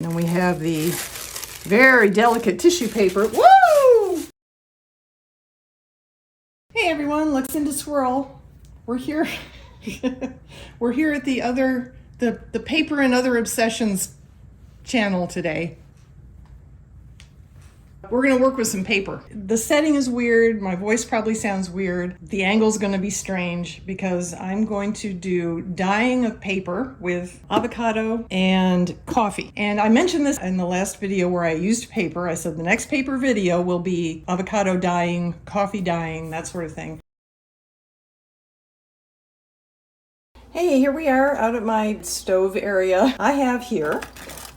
And then we have the very delicate tissue paper. Woo! Hey everyone, Luxinda Swirl. We're here. We're here at the Paper and Other Obsessions channel today. We're going to work with some paper. The setting is weird. My voice probably sounds weird. The angle's going to be strange because I'm going to do dyeing of paper with avocado and coffee. And I mentioned this in the last video where I used paper. I said the next paper video will be avocado dyeing, coffee dyeing, that sort of thing. Hey, here we are out at my stove area. I have here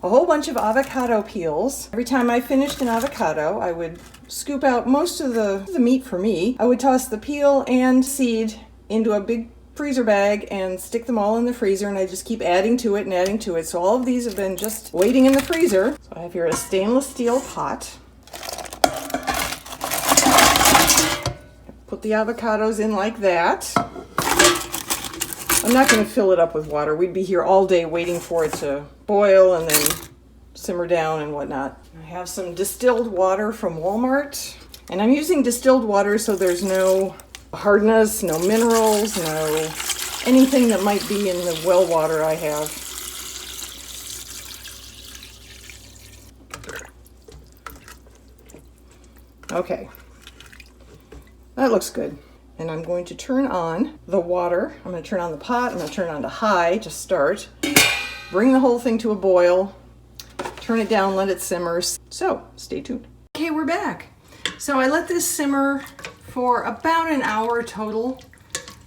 a whole bunch of avocado peels. Every time I finished an avocado, I would scoop out most of the meat for me. I would toss the peel and seed into a big freezer bag and stick them all in the freezer, and I just keep adding to it and adding to it. So all of these have been just waiting in the freezer. So I have here a stainless steel pot. Put the avocados in like that. I'm not going to fill it up with water. We'd be here all day waiting for it to boil and then simmer down and whatnot. I have some distilled water from Walmart. And I'm using distilled water so there's no hardness, no minerals, no anything that might be in the well water I have. Okay. That looks good. And I'm going to turn on the water. I'm going to turn on the pot. I'm going to turn it on to high to start. Bring the whole thing to a boil. Turn it down, let it simmer. So, stay tuned. Okay, we're back. So I let this simmer for about an hour total.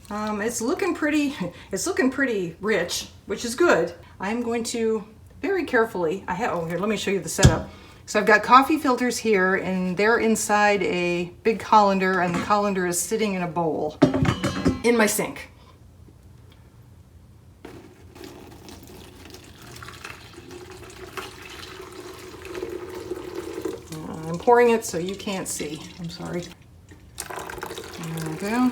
It's looking pretty rich, which is good. I'm going to very carefully, here, let me show you the setup. So I've got coffee filters here, and they're inside a big colander, and the colander is sitting in a bowl in my sink. I'm pouring it so you can't see. I'm sorry. There we go.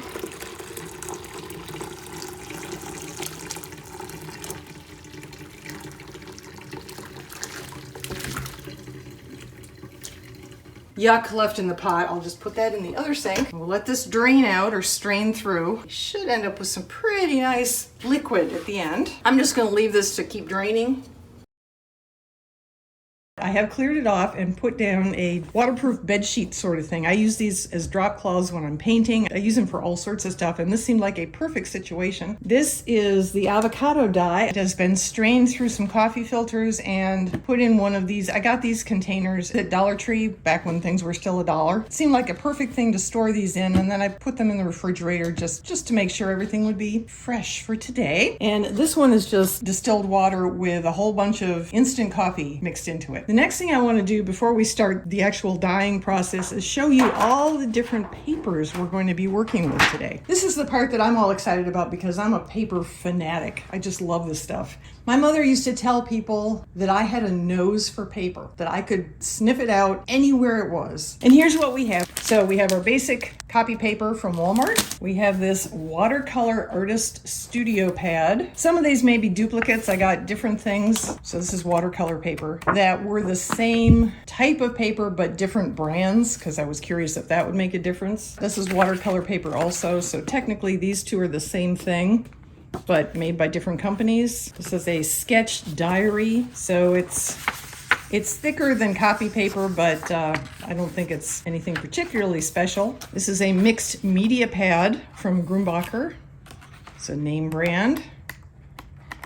Yuck left in the pot. I'll just put that in the other sink. We'll let this drain out or strain through. Should end up with some pretty nice liquid at the end. I'm just going to leave this to keep draining. I have cleared it off and put down a waterproof bed sheet sort of thing. I use these as drop cloths when I'm painting. I use them for all sorts of stuff, and this seemed like a perfect situation. This is the avocado dye. It has been strained through some coffee filters and put in one of these. I got these containers at Dollar Tree back when things were still $1. It seemed like a perfect thing to store these in, and then I put them in the refrigerator just to make sure everything would be fresh for today. And this one is just distilled water with a whole bunch of instant coffee mixed into it. The next thing I want to do before we start the actual dyeing process is show you all the different papers we're going to be working with today. This is the part that I'm all excited about because I'm a paper fanatic. I just love this stuff. My mother used to tell people that I had a nose for paper, that I could sniff it out anywhere it was. And here's what we have. So we have our basic copy paper from Walmart. We have this watercolor artist studio pad. Some of these may be duplicates. I got different things. So this is watercolor paper that were the same type of paper but different brands because I was curious if that would make a difference. This is watercolor paper also. So technically these two are the same thing but made by different companies. This is a sketch diary. So it's thicker than copy paper, but I don't think it's anything particularly special. This is a mixed media pad from Grumbacher. It's a name brand.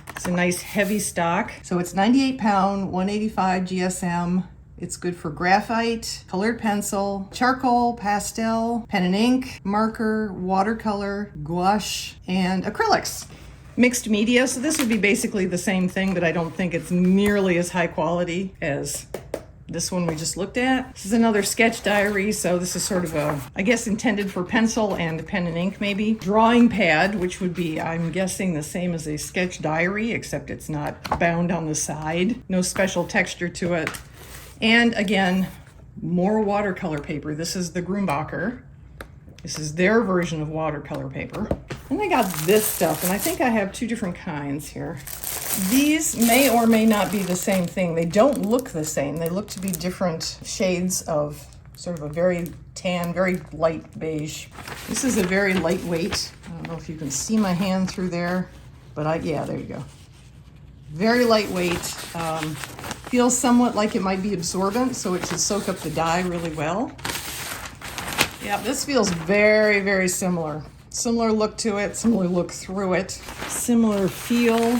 It's a nice heavy stock. So it's 98 pound, 185 GSM. It's good for graphite, colored pencil, charcoal, pastel, pen and ink, marker, watercolor, gouache, and acrylics. Mixed media, so this would be basically the same thing, but I don't think it's nearly as high quality as this one we just looked at. This is another sketch diary, so this is sort of I guess intended for pencil and pen and ink maybe. Drawing pad, which would be, I'm guessing, the same as a sketch diary, except it's not bound on the side. No special texture to it. And again, more watercolor paper. This is the Grumbacher. This is their version of watercolor paper. And I got this stuff, and I think I have two different kinds here. These may or may not be the same thing. They don't look the same. They look to be different shades of sort of a very tan, very light beige. This is a very lightweight. I don't know if you can see my hand through there, but yeah, there you go. Very lightweight. Feels somewhat like it might be absorbent, so it should soak up the dye really well. Yeah, this feels very, very similar. Similar look to it, similar look through it, similar feel.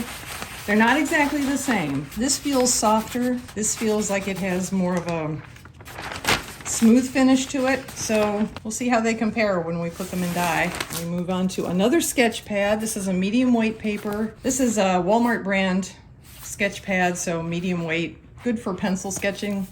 They're not exactly the same. This feels softer. This feels like it has more of a smooth finish to it. So we'll see how they compare when we put them in dye. We move on to another sketch pad. This is a medium weight paper. This is a Walmart brand sketch pad, so medium weight, good for pencil sketching.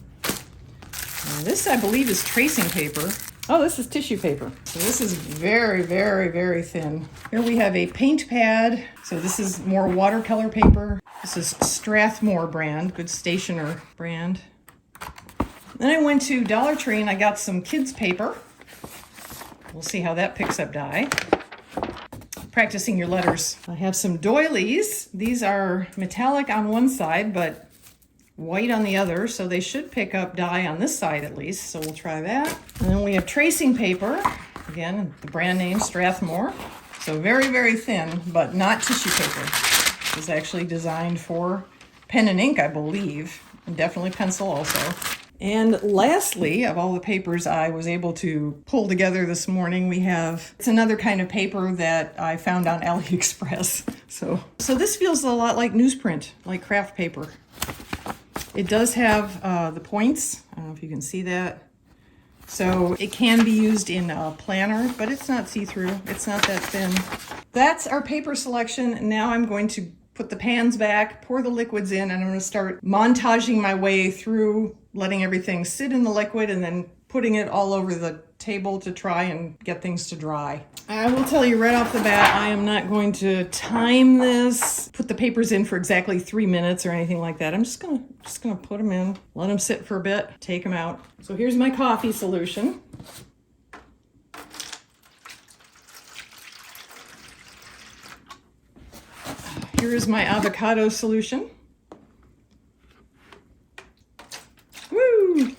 This, I believe, is tracing paper. Oh, this is tissue paper. So this is very, very, very thin. Here we have a paint pad. So this is more watercolor paper. This is Strathmore brand, good stationer brand. Then I went to Dollar Tree and I got some kids paper. We'll see how that picks up dye. Practicing your letters. I have some doilies. These are metallic on one side, but white on the other, so they should pick up dye on this side at least, so we'll try that. And then we have tracing paper, again, the brand name Strathmore. So very, very thin, but not tissue paper. It's actually designed for pen and ink, I believe, and definitely pencil also. And lastly, of all the papers I was able to pull together this morning, it's another kind of paper that I found on AliExpress. So this feels a lot like newsprint, like craft paper. It does have the points. I don't know if you can see that. So it can be used in a planner, but it's not see-through. It's not that thin. That's our paper selection. Now I'm going to put the pans back, pour the liquids in, and I'm going to start montaging my way through letting everything sit in the liquid and then putting it all over the table to try and get things to dry. I will tell you right off the bat, I am not going to time this, put the papers in for exactly 3 minutes or anything like that. I'm just gonna put them in, let them sit for a bit, take them out. So here's my coffee solution. Here is my avocado solution. Woo!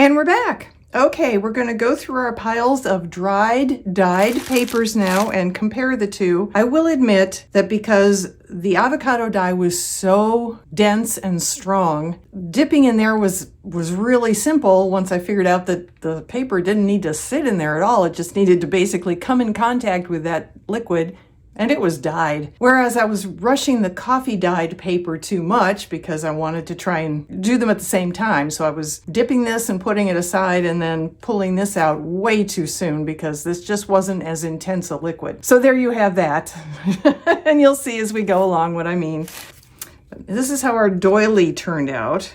And we're back. Okay, we're going to go through our piles of dried, dyed papers now and compare the two. I will admit that because the avocado dye was so dense and strong, dipping in there was really simple once I figured out that the paper didn't need to sit in there at all. It just needed to basically come in contact with that liquid and it was dyed. Whereas I was rushing the coffee dyed paper too much because I wanted to try and do them at the same time. So I was dipping this and putting it aside and then pulling this out way too soon because this just wasn't as intense a liquid. So there you have that. And you'll see as we go along what I mean. This is how our doily turned out.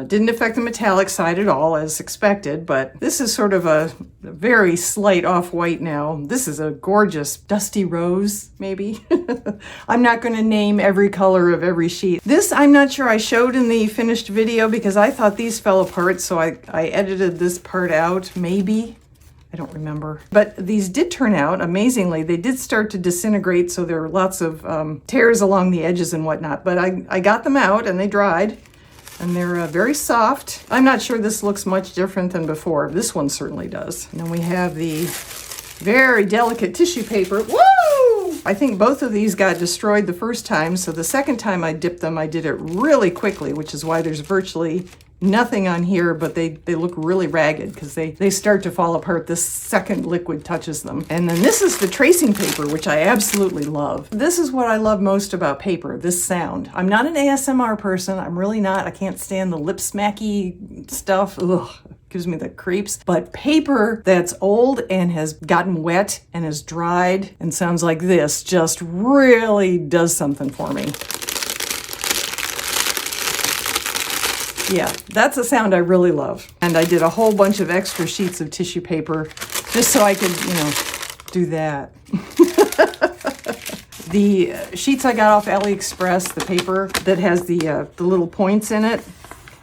Didn't affect the metallic side at all, as expected, but this is sort of a very slight off-white now. This is a gorgeous dusty rose, maybe. I'm not going to name every color of every sheet. This, I'm not sure I showed in the finished video because I thought these fell apart, so I edited this part out, maybe. I don't remember. But these did turn out, amazingly. They did start to disintegrate, so there were lots of tears along the edges and whatnot. But I got them out and they dried. And they're very soft. I'm not sure this looks much different than before. This one certainly does. And then we have the very delicate tissue paper. Woo! I think both of these got destroyed the first time, so the second time I dipped them, I did it really quickly, which is why there's virtually nothing on here, but they look really ragged because they start to fall apart the second liquid touches them. And then this is the tracing paper, which I absolutely love. This is what I love most about paper, this sound. I'm not an ASMR person. I'm really not. I can't stand the lip smacky stuff. Ugh. Gives me the creeps. But paper that's old and has gotten wet and is dried and sounds like this just really does something for me. Yeah, that's a sound I really love. And I did a whole bunch of extra sheets of tissue paper just so I could, do that. The sheets I got off AliExpress, the paper that has the little points in it.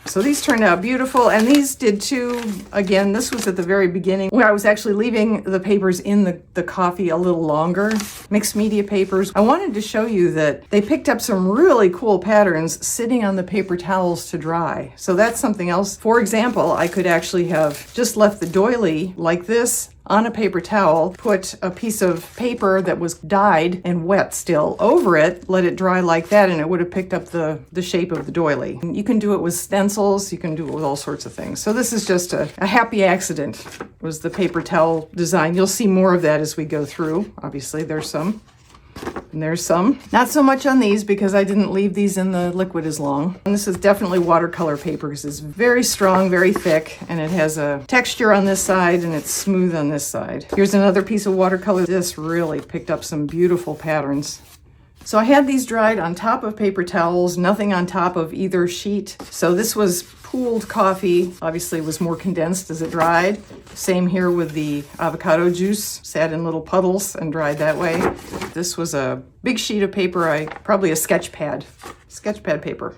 So these turned out beautiful, and these did too. Again, this was at the very beginning where I was actually leaving the papers in the coffee a little longer. Mixed media papers. I wanted to show you that they picked up some really cool patterns sitting on the paper towels to dry. So that's something else. For example, I could actually have just left the doily like this on a paper towel, put a piece of paper that was dyed and wet still over it, let it dry like that, and it would have picked up the shape of the doily. You can do it with stencils, you can do it with all sorts of things. So this is just a happy accident, was the paper towel design. You'll see more of that as we go through. Obviously, there's some. And there's some. Not so much on these because I didn't leave these in the liquid as long. And this is definitely watercolor paper because it's very strong, very thick, and it has a texture on this side and it's smooth on this side. Here's another piece of watercolor. This really picked up some beautiful patterns. So I had these dried on top of paper towels, nothing on top of either sheet. So this was pooled coffee. Obviously it was more condensed as it dried. Same here with the avocado juice, sat in little puddles and dried that way. This was a big sheet of paper, probably a sketch pad paper.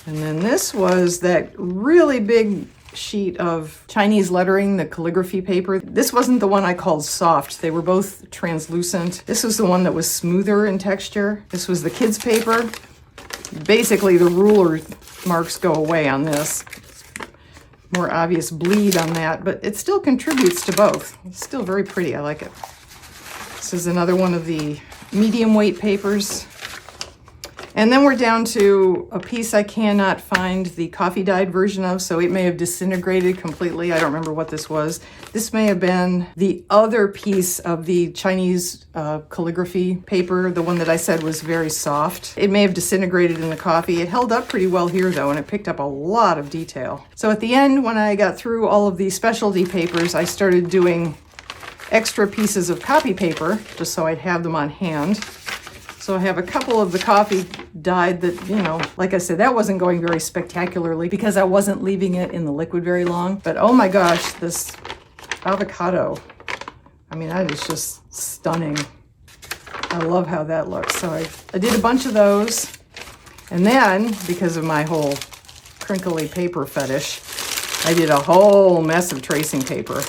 And then this was that really big sheet of Chinese lettering, the calligraphy paper. This wasn't the one I called soft. They were both translucent. This was the one that was smoother in texture. This was the kids' paper. Basically, the ruler marks go away on this. More obvious bleed on that, but it still contributes to both. It's still very pretty. I like it. This is another one of the medium weight papers. And then we're down to a piece I cannot find the coffee dyed version of, so it may have disintegrated completely. I don't remember what this was. This may have been the other piece of the Chinese calligraphy paper, the one that I said was very soft. It may have disintegrated in the coffee. It held up pretty well here though, and it picked up a lot of detail. So at the end, when I got through all of the specialty papers, I started doing extra pieces of copy paper just so I'd have them on hand. So I have a couple of the coffee dyed that, like I said, that wasn't going very spectacularly because I wasn't leaving it in the liquid very long. But oh my gosh, this avocado, that is just stunning. I love how that looks. So I did a bunch of those. And then, because of my whole crinkly paper fetish, I did a whole mess of tracing paper. I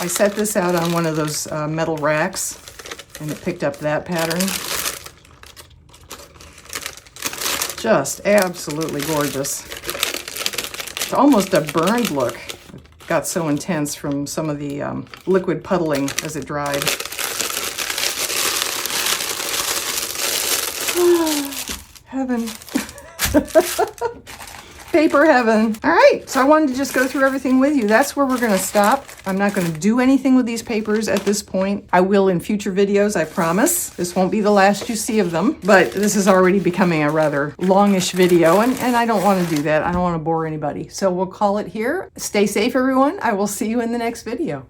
set this out on one of those metal racks. And it picked up that pattern. Just absolutely gorgeous. gosh, almost a burned look. It got so intense from some of the liquid puddling as it dried. Heaven. Paper heaven. All right, so I wanted to just go through everything with you. That's where we're gonna stop. I'm not gonna do anything with these papers at this point. I will in future videos, I promise. This won't be the last you see of them, but this is already becoming a rather longish video, and I don't wanna do that. I don't wanna bore anybody. So we'll call it here. Stay safe, everyone. I will see you in the next video.